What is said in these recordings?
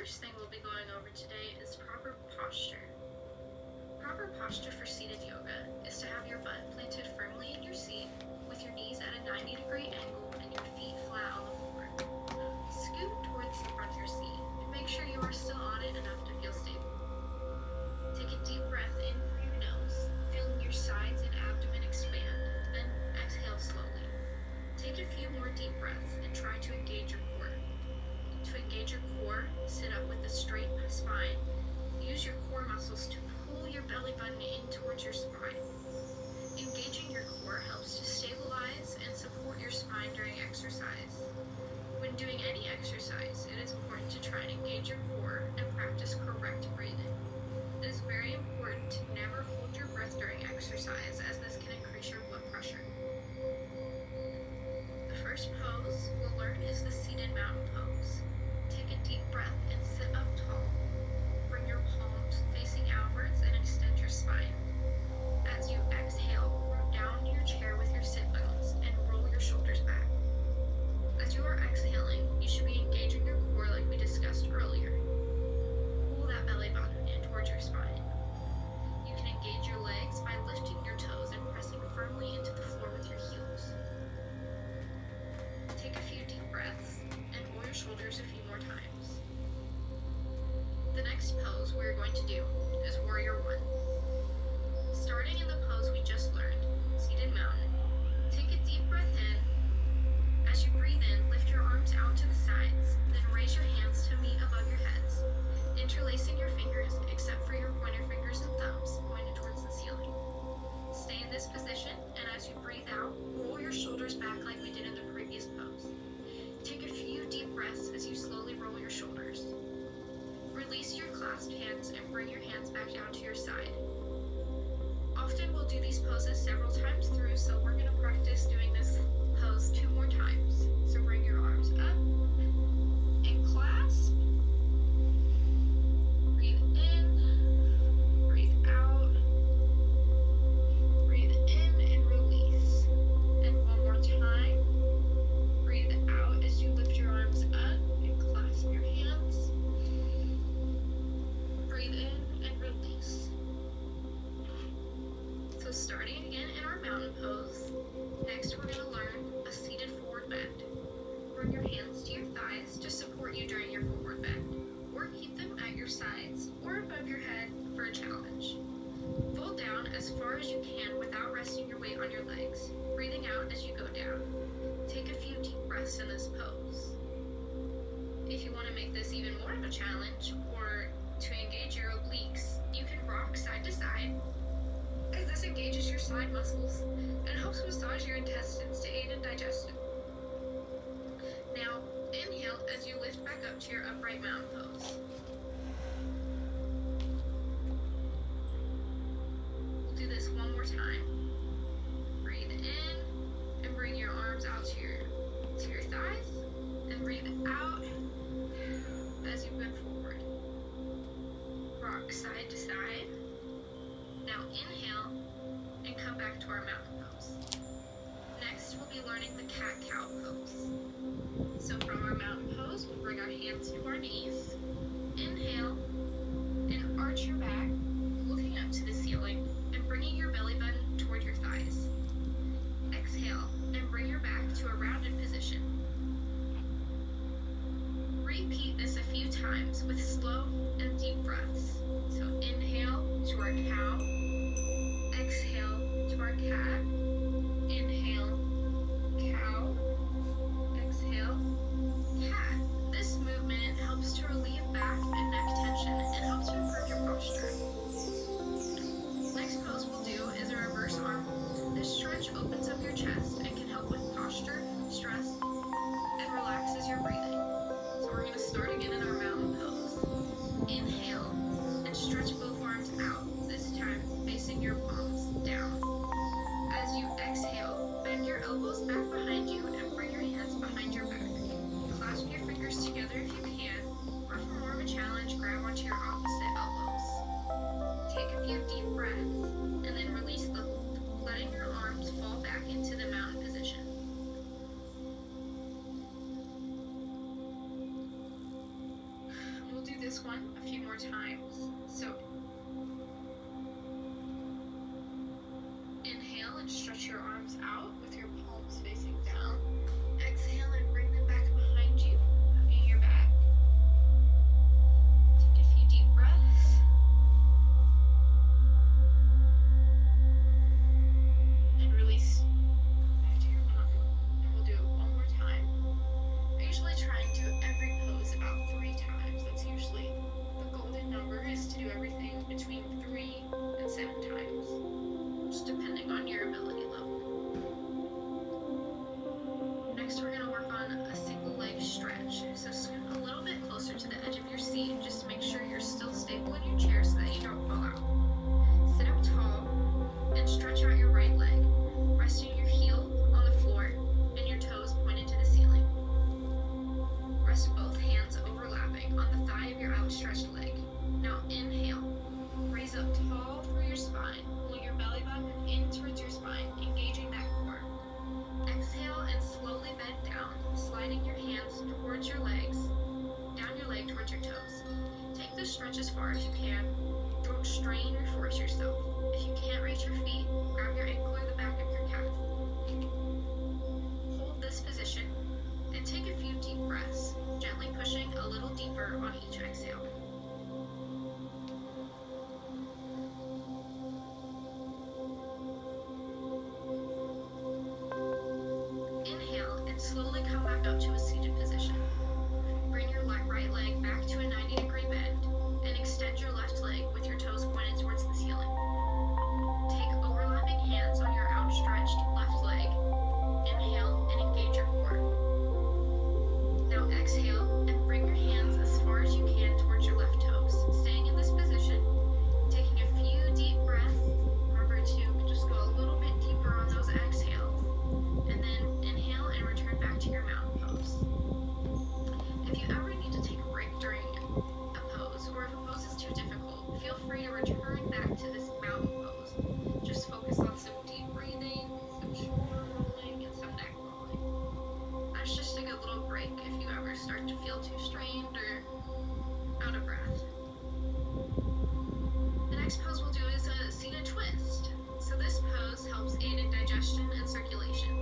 first thing we'll be going over today is proper posture. Proper posture for seated yoga is to have your butt planted firmly in your seat with your knees at a 90-degree angle and your feet flat on the floor. Scoot towards the front of your seat and make sure you are still on it enough to feel stable. Take a deep breath in through your nose, feeling your sides and abdomen expand, then exhale slowly. Take a few more deep breaths and try to engage your core. To engage your core, sit up with a straight spine. Use your core muscles to pull your belly button in towards your spine. Engaging your core helps to stabilize and support your spine during exercise. When doing any exercise, it is important to try and engage your core and practice correct breathing. It is very important to never hold your breath during exercise, as this can increase your blood pressure. The first pose we'll learn is the seated mountain pose. Take a deep breath and sit up tall. Bring your palms facing outwards and extend your spine. As you exhale, root down your chair with your sit bones and roll your shoulders back. As you are exhaling, you should be engaging your core like we discussed earlier. Pull that belly button in towards your spine. You can engage your legs by lifting your toes and pressing firmly into the floor with your heels. Take a few deep breaths and roll your shoulders a few more times. The next pose we're going to do is Warrior One. Starting in the pose we just learned, seated mountain, take a deep breath in. As you breathe in, lift your arms out to the sides, then raise your hands to meet above your heads, interlacing your fingers except for your pointer fingers and thumbs pointed towards the ceiling. Stay in this position, and as you breathe out, roll your shoulders back like we did in the previous pose. Take a few deep breaths as you slowly roll your shoulders. Release your clasped hands and bring your hands back down to your side. Often we'll do these poses several times through, so we're going to practice doing this pose 2 more times. So bring your arms up and clasp. Breathe in, breathe out. Breathe in and release. And one more time. Breathe out as you lift your arms up and clasp your hands. Breathe in and release. So starting again in our mountain pose, next we're going to learn a seated forward bend. Bring your hands to your thighs to support you during your forward bend, or keep them at your sides or above your head for a challenge. Fold down as far as you can without resting your weight on your legs, breathing out as you go down. Take a few deep breaths in this pose. If you want to make this even more of a challenge, or to engage your obliques, you can rock side to side, as this engages your side muscles and helps massage your intestines to aid in digestion. Now, inhale as you lift back up to your upright mountain pose. We'll do this one more time. Breathe in and bring your arms out to your thighs, and breathe out as you bend forward. Rock side to side. Now inhale and come back to our mountain pose. Next, we'll be learning the cat-cow pose. So from our mountain pose, we'll bring our hands to our knees. Inhale and arch your back, looking up to the ceiling and bringing your belly button toward your thighs. Exhale and bring your back to a rounded position. Repeat this a few times with slow and deep breaths. So inhale to our cow, exhale to our cat, inhale, cow, exhale, cat. This movement helps to relieve back and neck tension and helps to improve your posture. Next pose we'll do is a reverse arm hold. This stretch opens up your chest and can help with posture, stress, and relaxes your breathing. So we're going to start again in our mountain pose. Inhale and stretch both arms out, this time facing your palms down. As you exhale, bend your elbows back behind you and bring your hands behind your back. Clasp your fingers together if you can, or for more of a challenge, grab onto your opposite elbows. Take a few deep breaths and then release the hold, letting your arms fall back into the mountain position. We'll do this one a few more times. So inhale and stretch your arms out with your palms facing down. Exhale and bring them back behind you, hugging your back. Take a few deep breaths. And release back to your mountain. And we'll do it one more time. I usually try and do every pose about 3 times. That's usually the golden number, is to do everything between 3 and 7 times, just depending on your ability level. Next, we're going to work on a single leg stretch. So scoot a little bit closer to the edge of your seat, just to make sure you're still stable in your chair so that you don't fall out. Sit up tall and stretch out your right leg, resting your heel on the floor and your toes pointed to the ceiling. Rest both hands overlapping on the thigh of your outstretched leg. Now inhale, raise up tall through your spine, pull your belly button in towards your spine, engaging that core. Exhale and slowly bend down, sliding your hands towards your legs, down your leg towards your toes. Take this stretch as far as you can. Don't strain or force yourself. If you can't reach your feet, grab your ankle or the back of your calf. Hold this position and take a few deep breaths, gently pushing a little deeper on each exhale. Inhale and slowly come back up to a seated position. Bring your right leg back to a 90-degree bend and extend your left leg with your toes pointed towards the ceiling. Take overlapping hands on your outstretched left leg. Inhale and engage your core. Now exhale and bring your hands as far as you can towards your left toes, staying in this position, taking a few deep breaths. Remember to just go a little bit deeper on those exhales, and then inhale and return back to your mountain pose. If you ever need to take a break during a pose, or if a pose is too difficult, feel free to return back to this mountain pose. Just focus on some deep breathing, some shoulder rolling, and some neck rolling. That's just a good little break if you ever start to feel too strained or out of breath. The next pose we'll do is a seated twist. So this pose helps aid in digestion and circulation.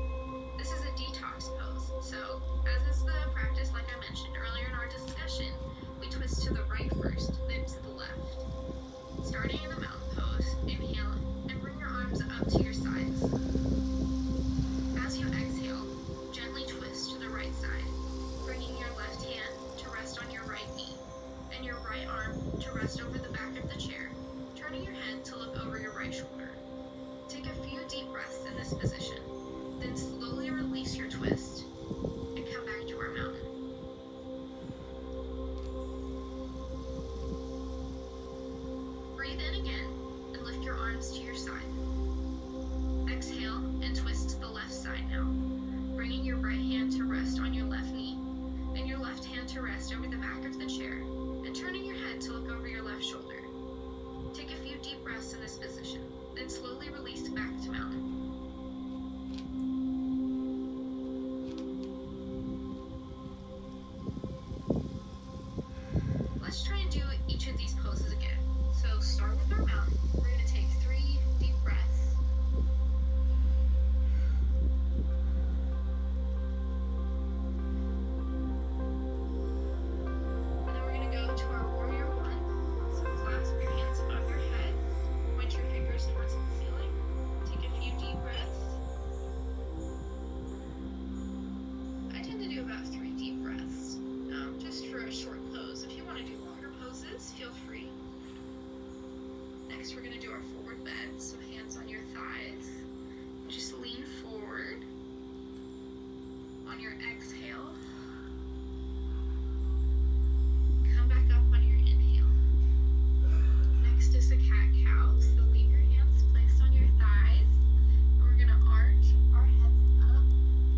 This is a detox pose. So, as is the practice, like I mentioned earlier in our discussion, we twist to the right first, then to the left. Starting in the mountain pose, inhale and bring your arms up to your sides. As you exhale, gently twist to the right side, bringing your left hand to rest on your right knee, and your right arm to rest over the back of the chair, turning your head to look over your right shoulder. Take a few deep breaths in this position, then slowly release your twist and come back to our mountain. Breathe in again and lift your arms to your side. Exhale and twist to the left side now, bringing your right hand to rest on your left knee, and your left hand to rest over the back of the chair, and turning your head to look over your left shoulder. Take a few deep breaths in this position, then slowly release back to mountain. Let's try and do each of these poses again. So start with our mountain. We're going to take 3 deep breaths. And then we're going to go to our warrior one. So clasp your hands above your head, point your fingers towards the ceiling. Take a few deep breaths. I tend to do about 3 deep breaths, just for a short pose. If you want to do longer poses, feel free. Next, we're going to do our forward bend, so hands on your thighs. Just lean forward on your exhale. Come back up on your inhale. Next is a cat-cow, so leave your hands placed on your thighs. And we're going to arch our heads up,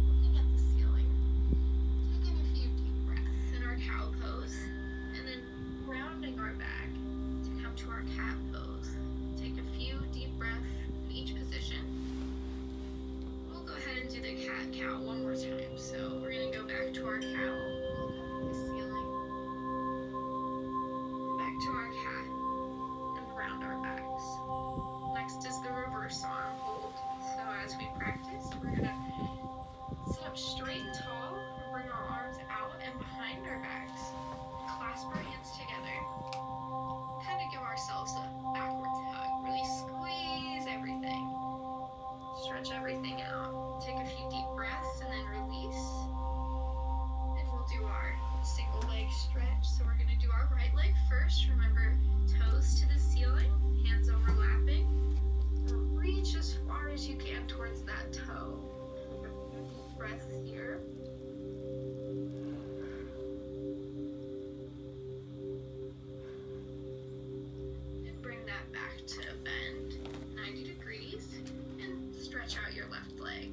looking at the ceiling. Taking a few deep breaths in our cow pose, and then rounding our back to come to our cat pose. Take a few deep breaths in each position. We'll go ahead and do the cat-cow one more time. So we're going to go back to our cow, look up at the ceiling. our right leg first. Remember, toes to the ceiling, hands overlapping. Reach as far as you can towards that toe. Deep breath here. And bring that back to a bend, 90 degrees, and stretch out your left leg.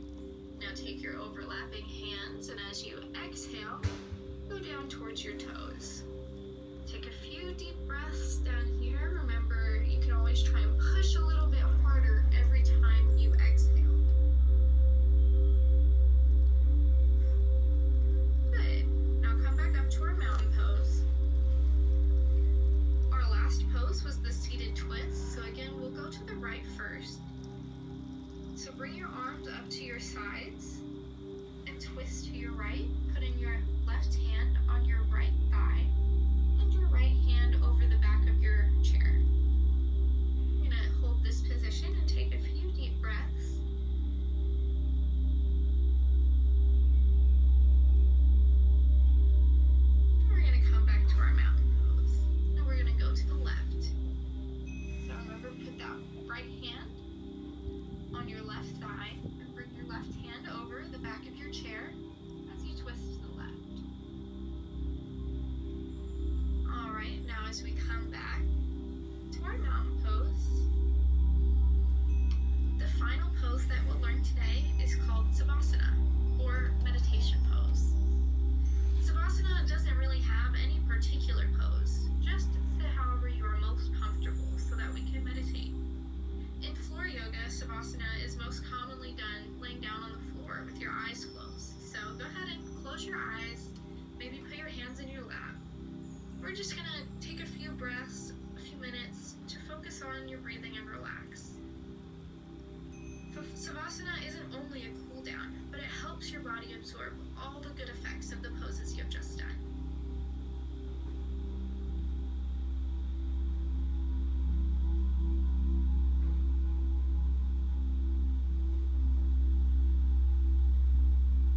Now take your overlapping hands, and as you exhale, go down towards your toes. Take a few deep breaths down here. Remember, you can always try and push a little bit harder every time you exhale. Good. Now come back up to our mountain pose. Our last pose was the seated twist, so again, we'll go to the right first. So bring your arms up to your sides and twist to your right, putting your left hand on your right thigh and your right hand over the back of your chair. You're going to hold this position and take a few deep breaths. And we're going to come back to our mountain pose. And we're going to go to the left. So remember, put that right hand on your left thigh and bring your left hand over the back of your chair as you twist to the left. Alright, now as we come back to our mountain pose, the final pose that we'll learn today is called Savasana, or meditation pose. Savasana doesn't really have any particular pose, just sit however you are most comfortable so that we can meditate. In floor yoga, Savasana is most commonly done laying down on the floor with your eyes closed. So go ahead and close your eyes, maybe put your hands in your lap. We're just going to take a few breaths, a few minutes to focus on your breathing and relax. Savasana isn't only a cool down, but it helps your body absorb all the good effects of